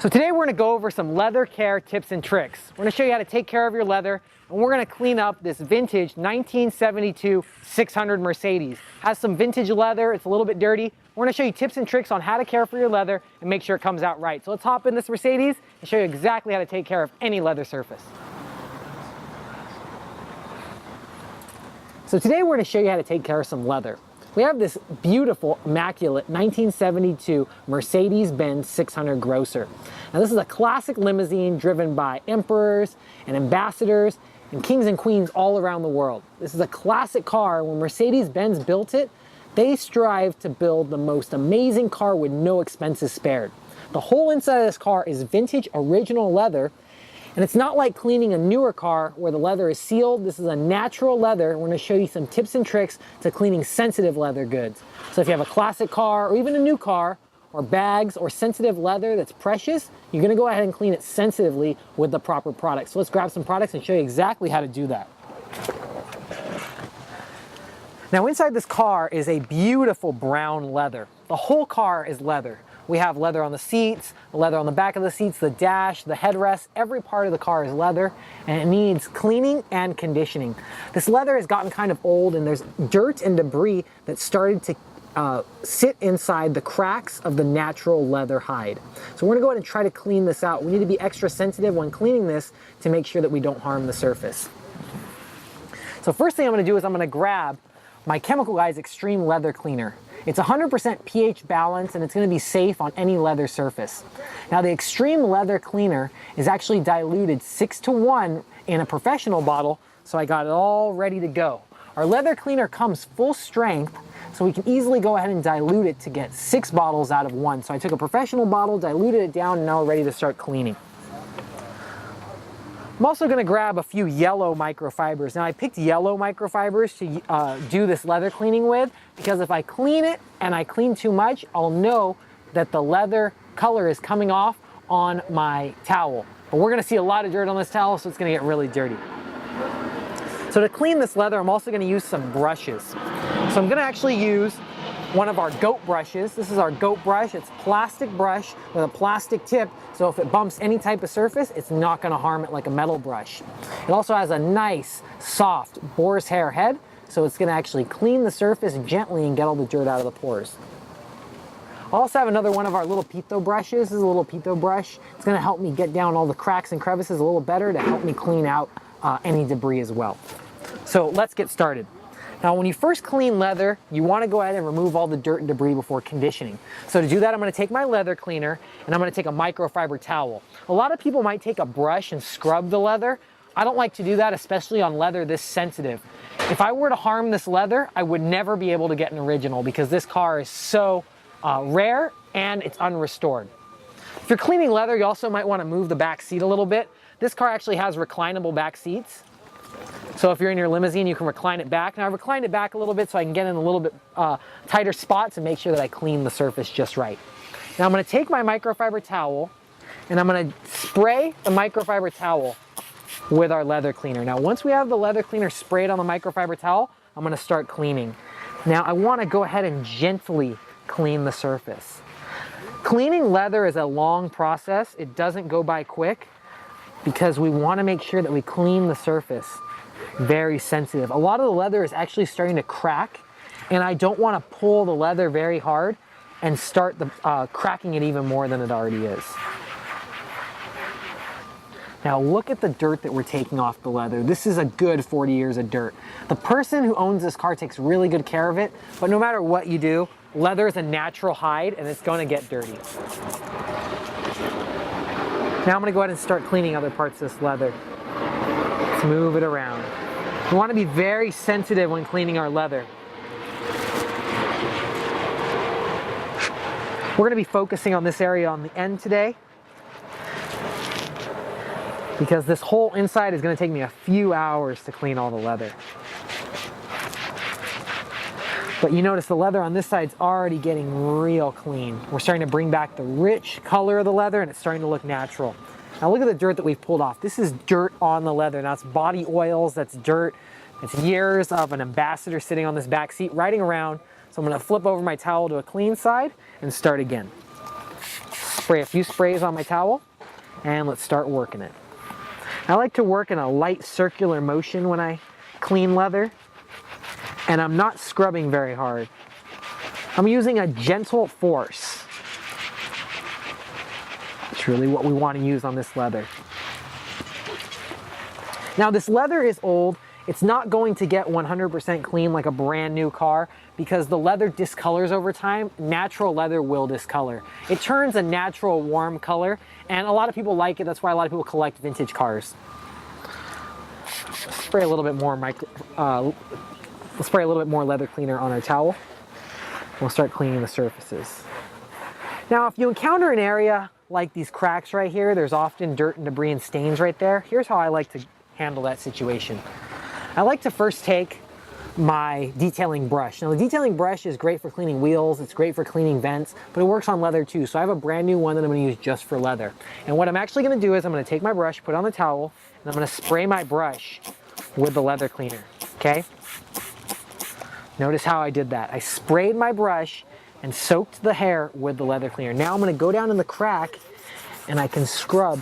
So today we're going to go over some leather care tips and tricks. We're going to show you how to take care of your leather, and we're going to clean up this vintage 1972 600 Mercedes. Has some vintage leather, it's a little bit dirty. We're going to show you tips and tricks on how to care for your leather and make sure it comes out right. So let's hop in this Mercedes and show you exactly how to take care of any leather surface. So today we're going to show you how to take care of some leather. We have this beautiful, immaculate 1972 Mercedes-Benz 600 Grosser. Now this is a classic limousine driven by emperors and ambassadors and kings and queens all around the world. This is a classic car. When Mercedes-Benz built it, they strive to build the most amazing car with no expenses spared. The whole inside of this car is vintage original leather. And it's not like cleaning a newer car where the leather is sealed. This is a natural leather. We're going to show you some tips and tricks to cleaning sensitive leather goods. So if you have a classic car or even a new car or bags or sensitive leather that's precious, you're going to go ahead and clean it sensitively with the proper products. So let's grab some products and show you exactly how to do that. Now inside this car is a beautiful brown leather. The whole car is leather. We have leather on the seats, leather on the back of the seats, the dash, the headrest. Every part of the car is leather, and it needs cleaning and conditioning. This leather has gotten kind of old, and there's dirt and debris that started to sit inside the cracks of the natural leather hide. So we're gonna go ahead and try to clean this out. We need to be extra sensitive when cleaning this to make sure that we don't harm the surface. So first thing I'm gonna do is I'm gonna grab my Chemical Guys Extreme Leather Cleaner. It's 100% pH balance, and it's going to be safe on any leather surface. Now the Extreme Leather Cleaner is actually diluted 6:1 in a professional bottle, so I got it all ready to go. Our leather cleaner comes full strength, so we can easily go ahead and dilute it to get 6 bottles out of 1. So I took a professional bottle, diluted it down, and now we're ready to start cleaning. I'm also going to grab a few yellow microfibers. Now I picked yellow microfibers to do this leather cleaning with, because if I clean it and I clean too much, I'll know that the leather color is coming off on my towel. But we're going to see a lot of dirt on this towel, so it's going to get really dirty. So to clean this leather, I'm also going to use some brushes. So I'm going to actually use one of our goat brushes. This is our goat brush. It's a plastic brush with a plastic tip, so if it bumps any type of surface, it's not going to harm it like a metal brush. It also has a nice, soft boar's hair head, so it's going to actually clean the surface gently and get all the dirt out of the pores. I also have another one of our little pito brushes. This is a little pito brush. It's going to help me get down all the cracks and crevices a little better to help me clean out any debris as well. So let's get started. Now, when you first clean leather, you want to go ahead and remove all the dirt and debris before conditioning. So to do that, I'm going to take my leather cleaner and I'm going to take a microfiber towel. A lot of people might take a brush and scrub the leather. I don't like to do that, especially on leather this sensitive. If I were to harm this leather, I would never be able to get an original because this car is so rare and it's unrestored. If you're cleaning leather, you also might want to move the back seat a little bit. This car actually has reclinable back seats. So if you're in your limousine, you can recline it back. Now I reclined it back a little bit so I can get in a little bit tighter spots and make sure that I clean the surface just right. Now I'm going to take my microfiber towel and I'm going to spray the microfiber towel with our leather cleaner. Now once we have the leather cleaner sprayed on the microfiber towel, I'm going to start cleaning. Now I want to go ahead and gently clean the surface. Cleaning leather is a long process. It doesn't go by quick, because we want to make sure that we clean the surface very sensitive. A lot of the leather is actually starting to crack, and I don't want to pull the leather very hard and start cracking it even more than it already is. Now look at the dirt that we're taking off the leather. This is a good 40 years of dirt. The person who owns this car takes really good care of it, but no matter what you do, leather is a natural hide and it's going to get dirty. Now I'm going to go ahead and start cleaning other parts of this leather. Let's move it around. We want to be very sensitive when cleaning our leather. We're going to be focusing on this area on the end today, because this whole inside is going to take me a few hours to clean all the leather. But you notice the leather on this side's already getting real clean. We're starting to bring back the rich color of the leather and it's starting to look natural. Now look at the dirt that we've pulled off. This is dirt on the leather. Now it's body oils, that's dirt. It's years of an ambassador sitting on this back seat riding around. So I'm going to flip over my towel to a clean side and start again. spray a few sprays on my towel, and let's start working it. I like to work in a light circular motion when I clean leather, and I'm not scrubbing very hard. I'm using a gentle force. It's really what we want to use on this leather. Now this leather is old. It's not going to get 100% clean like a brand new car because the leather discolors over time. Natural leather will discolor. It turns a natural warm color, and a lot of people like it. That's why a lot of people collect vintage cars. Spray a little bit more let's spray a little bit more leather cleaner on our towel. We'll start cleaning the surfaces. Now, if you encounter an area like these cracks right here, there's often dirt and debris and stains right there. Here's how I like to handle that situation. I like to first take my detailing brush. Now the detailing brush is great for cleaning wheels, it's great for cleaning vents, but it works on leather too. So I have a brand new one that I'm gonna use just for leather. And what I'm actually gonna do is I'm gonna take my brush, put it on the towel, and I'm gonna spray my brush with the leather cleaner, okay? Notice how I did that. I sprayed my brush and soaked the hair with the leather cleaner. Now I'm gonna go down in the crack and I can scrub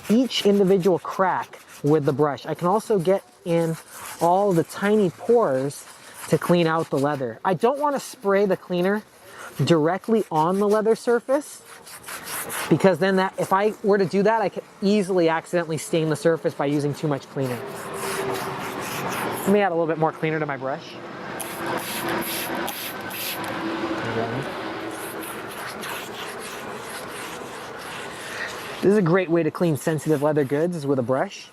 each individual crack with the brush. I can also get in all the tiny pores to clean out the leather. I don't want to spray the cleaner directly on the leather surface because then if I were to do that, I could easily accidentally stain the surface by using too much cleaner. Let me add a little bit more cleaner to my brush. This is a great way to clean sensitive leather goods, is with a brush.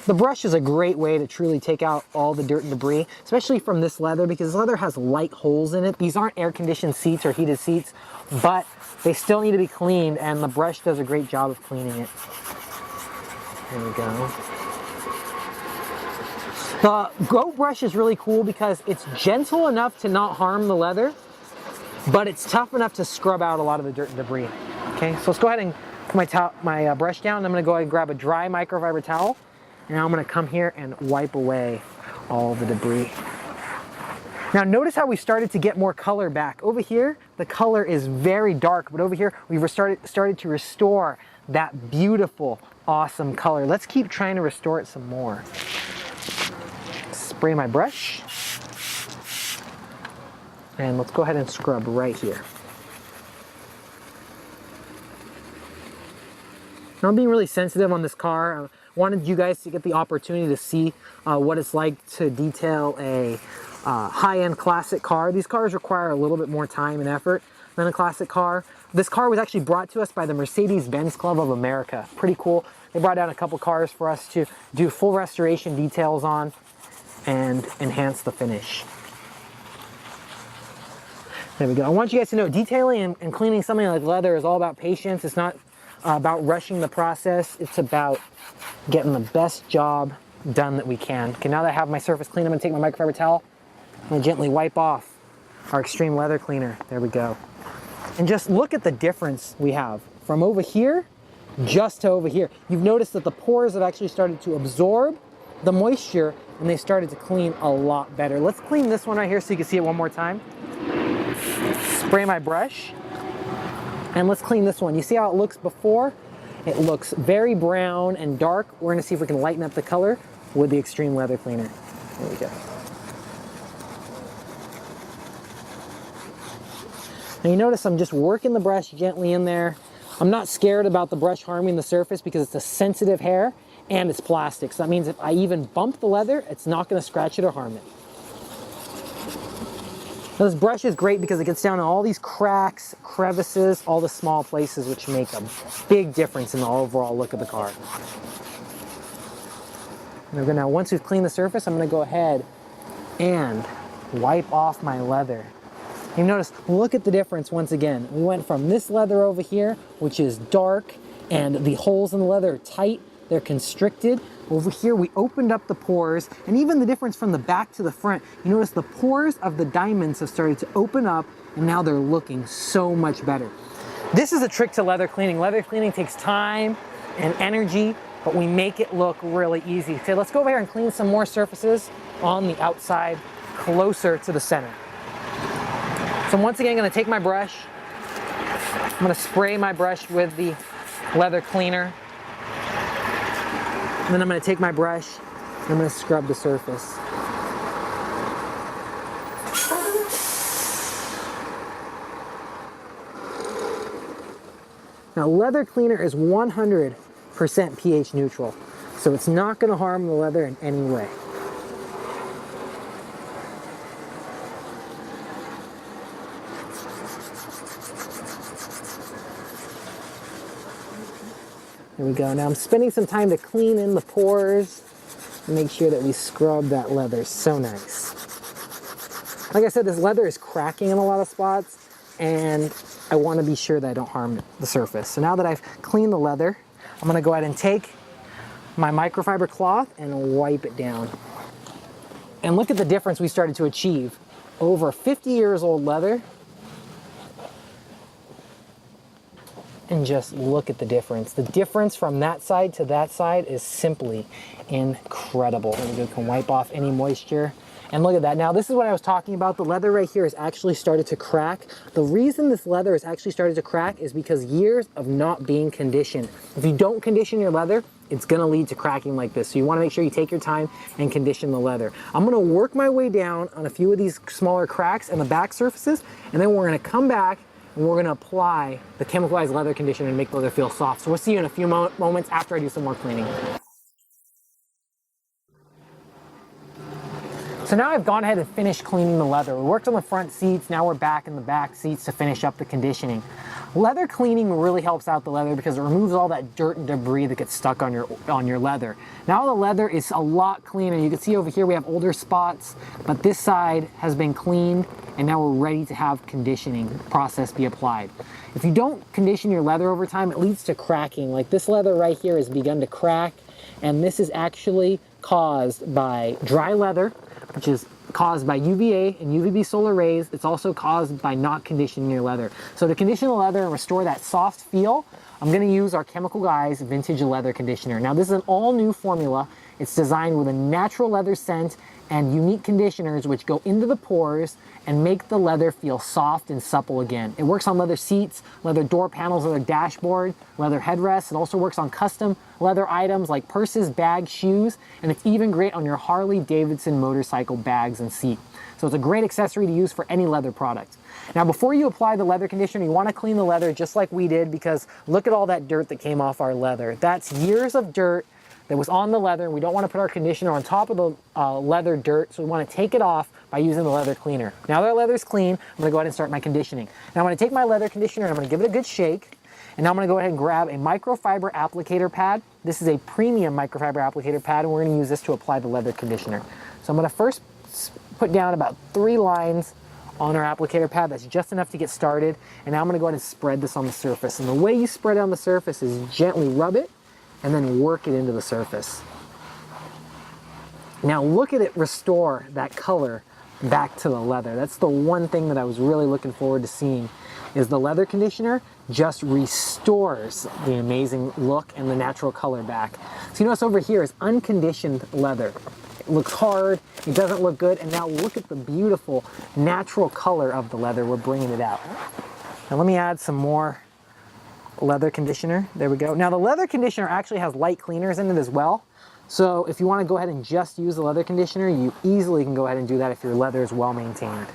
The brush is a great way to truly take out all the dirt and debris, especially from this leather, because leather has light holes in it. These aren't air-conditioned seats or heated seats, but they still need to be cleaned, and the brush does a great job of cleaning it. There we go. The goat brush is really cool because it's gentle enough to not harm the leather, but it's tough enough to scrub out a lot of the dirt and debris. Okay, so let's go ahead and put my brush down. I'm gonna go ahead and grab a dry microfiber towel. And now I'm gonna come here and wipe away all the debris. Now notice how we started to get more color back. Over here, the color is very dark, but over here, we've started to restore that beautiful, awesome color. Let's keep trying to restore it some more. Spray my brush. And let's go ahead and scrub right here. Now I'm being really sensitive on this car. Wanted you guys to get the opportunity to see what it's like to detail a high-end classic car. These cars require a little bit more time and effort than a classic car. This car was actually brought to us by the Mercedes-Benz Club of America. Pretty cool. They brought down a couple cars for us to do full restoration details on and enhance the finish. There we go. I want you guys to know detailing and cleaning something like leather is all about patience. It's not about rushing the process. It's about getting the best job done that we can. Okay, now that I have my surface clean, I'm gonna take my microfiber towel and gently wipe off our extreme leather cleaner. There we go. And just look at the difference we have from over here just to over here. You've noticed that the pores have actually started to absorb the moisture and they started to clean a lot better. Let's clean this one right here so you can see it one more time. Spray my brush. And let's clean this one. You see how it looks before? It looks very brown and dark. We're gonna see if we can lighten up the color with the extreme leather cleaner. There we go. Now you notice I'm just working the brush gently in there. I'm not scared about the brush harming the surface because it's a sensitive hair and it's plastic. So that means if I even bump the leather, it's not gonna scratch it or harm it. Now this brush is great because it gets down to all these cracks, crevices, all the small places, which make a big difference in the overall look of the car. Now once we've cleaned the surface, I'm gonna go ahead and wipe off my leather. You notice, look at the difference once again. We went from this leather over here, which is dark, and the holes in the leather are tight, they're constricted. Over here, we opened up the pores, and even the difference from the back to the front, you notice the pores of the diamonds have started to open up, and now they're looking so much better. This is a trick to leather cleaning. Leather cleaning takes time and energy, but we make it look really easy. So let's go over here and clean some more surfaces on the outside, closer to the center. So I'm once again gonna take my brush. I'm gonna spray my brush with the leather cleaner. And then I'm gonna take my brush and I'm gonna scrub the surface. Now, leather cleaner is 100% pH neutral, so it's not going to harm the leather in any way. There we go. Now I'm spending some time to clean in the pores and make sure that we scrub that leather. So nice. Like I said, this leather is cracking in a lot of spots, and I want to be sure that I don't harm the surface. So now that I've cleaned the leather, I'm going to go ahead and take my microfiber cloth and wipe it down. And look at the difference we started to achieve. Over 50 years old leather. And just look at the difference. The difference from that side to that side is simply incredible. There we go, can wipe off any moisture. And look at that. Now, this is what I was talking about. The leather right here has actually started to crack. The reason this leather has actually started to crack is because years of not being conditioned. If you don't condition your leather, it's gonna lead to cracking like this. So you wanna make sure you take your time and condition the leather. I'm gonna work my way down on a few of these smaller cracks in the back surfaces, and then we're gonna come back and we're gonna apply the chemicalized leather conditioner and make the leather feel soft. So we'll see you in a few moments after I do some more cleaning. So now I've gone ahead and finished cleaning the leather. We worked on the front seats, now we're back in the back seats to finish up the conditioning. Leather cleaning really helps out the leather because it removes all that dirt and debris that gets stuck on your leather. Now the leather is a lot cleaner. You can see over here we have older spots, but this side has been cleaned and now we're ready to have conditioning process be applied. If you don't condition your leather over time, it leads to cracking. Like this leather right here has begun to crack, and this is actually caused by dry leather, which is caused by UVA and UVB solar rays. It's also caused by not conditioning your leather. So to condition the leather and restore that soft feel, I'm gonna use our Chemical Guys Vintage Leather Conditioner. Now this is an all new formula. It's designed with a natural leather scent and unique conditioners which go into the pores and make the leather feel soft and supple again. It works on leather seats, leather door panels, leather dashboard, leather headrests. It also works on custom leather items like purses, bags, shoes, and it's even great on your Harley Davidson motorcycle bags and seat. So it's a great accessory to use for any leather product. Now before you apply the leather conditioner, you want to clean the leather just like we did, because look at all that dirt that came off our leather. That's years of dirt that was on the leather, and we don't want to put our conditioner on top of the leather dirt, so we want to take it off by using the leather cleaner. Now that our leather's clean, I'm going to go ahead and start my conditioning. Now I'm going to take my leather conditioner and I'm going to give it a good shake, and now I'm going to go ahead and grab a microfiber applicator pad. This is a premium microfiber applicator pad, and we're going to use this to apply the leather conditioner. So I'm going to first put down about 3 lines on our applicator pad. That's just enough to get started, and now I'm going to go ahead and spread this on the surface. And the way you spread it on the surface is gently rub it and then work it into the surface. Now look at it restore that color back to the leather. That's the one thing that I was really looking forward to seeing, is the leather conditioner just restores the amazing look and the natural color back. So you notice over here is unconditioned leather. It looks hard, it doesn't look good, and now look at the beautiful natural color of the leather. We're bringing it out. Now let me add some more leather conditioner. There we go. Now the leather conditioner actually has light cleaners in it as well. So if you want to go ahead and just use the leather conditioner, you easily can go ahead and do that if your leather is well maintained.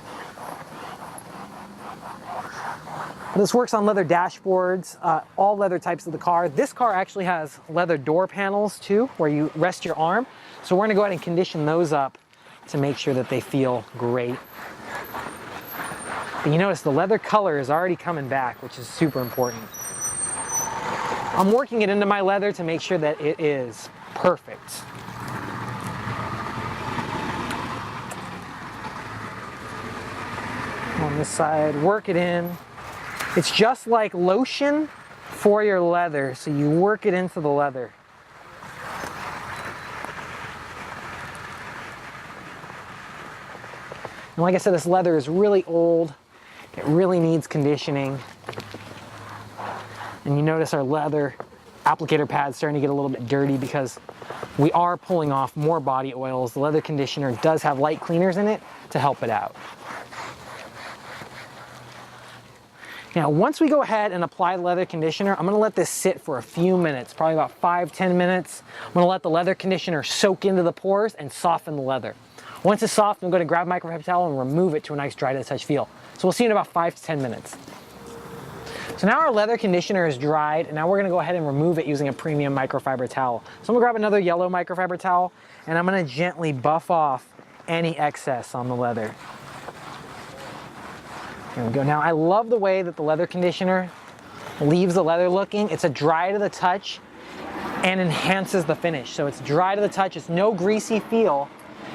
This works on leather dashboards, all leather types of the car. This car actually has leather door panels too, where you rest your arm. So we're going to go ahead and condition those up to make sure that they feel great. And you notice the leather color is already coming back, which is super important. I'm working it into my leather to make sure that it is perfect. On this side, work it in. It's just like lotion for your leather, so you work it into the leather. And like I said, this leather is really old. It really needs conditioning. And you notice our leather applicator pad's starting to get a little bit dirty because we are pulling off more body oils. The leather conditioner does have light cleaners in it to help it out. Now, once we go ahead and apply leather conditioner, I'm gonna let this sit for a few minutes, probably about 5-10 minutes. I'm gonna let the leather conditioner soak into the pores and soften the leather. Once it's soft, I'm gonna grab a microfiber towel and remove it to a nice dry to the touch feel. So we'll see you in about 5 to 10 minutes. So now our leather conditioner is dried, and now we're gonna go ahead and remove it using a premium microfiber towel. So I'm gonna grab another yellow microfiber towel, and I'm gonna gently buff off any excess on the leather. Here we go. Now, I love the way that the leather conditioner leaves the leather looking. It's a dry to the touch and enhances the finish. So it's dry to the touch, it's no greasy feel,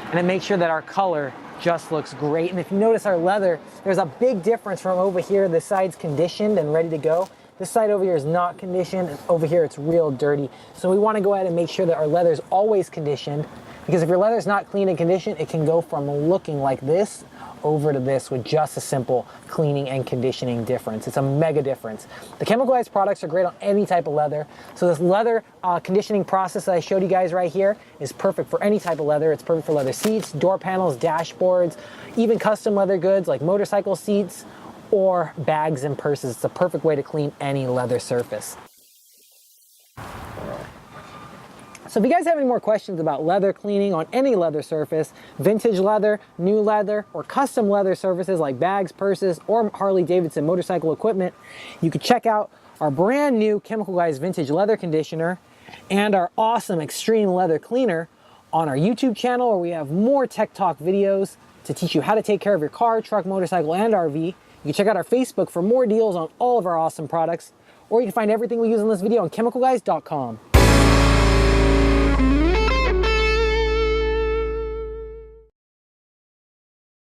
and it makes sure that our color just looks great. And if you notice our leather, there's a big difference from over here. This side's conditioned and ready to go. This side over here is not conditioned, and over here it's real dirty. So we want to go ahead and make sure that our leather is always conditioned, because if your leather is not clean and conditioned, it can go from looking like this over to this with just a simple cleaning and conditioning difference. It's a mega difference. The chemicalized products are great on any type of leather. So this leather conditioning process that I showed you guys right here is perfect for any type of leather. It's perfect for leather seats, door panels, dashboards, even custom leather goods like motorcycle seats or bags and purses. It's a perfect way to clean any leather surface. So if you guys have any more questions about leather cleaning on any leather surface, vintage leather, new leather, or custom leather surfaces like bags, purses, or Harley-Davidson motorcycle equipment, you can check out our brand new chemicalized vintage leather conditioner and our awesome extreme leather cleaner on our YouTube channel, where we have more tech talk videos to teach you how to take care of your car, truck, motorcycle, and RV. You can check out our Facebook for more deals on all of our awesome products, or you can find everything we use in this video on chemicalguys.com.